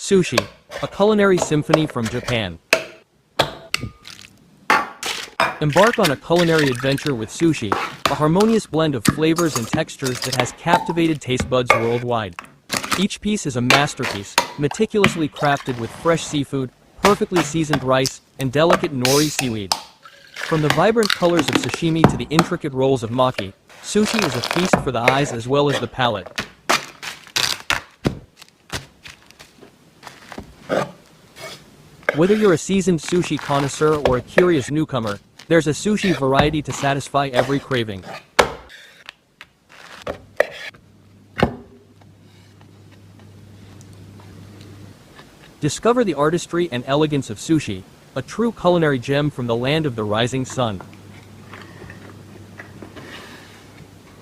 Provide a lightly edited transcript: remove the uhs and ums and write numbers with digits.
Sushi, a culinary symphony from Japan. Embark on a culinary adventure with sushi, a harmonious blend of flavors and textures that has captivated taste buds worldwide. Each piece is a masterpiece, meticulously crafted with fresh seafood, perfectly seasoned rice, and delicate nori seaweed. From the vibrant colors of sashimi to the intricate rolls of maki, sushi is a feast for the eyes as well as the palate. Whether you're a seasoned sushi connoisseur or a curious newcomer, there's a sushi variety to satisfy every craving. Discover the artistry and elegance of sushi, a true culinary gem from the land of the rising sun.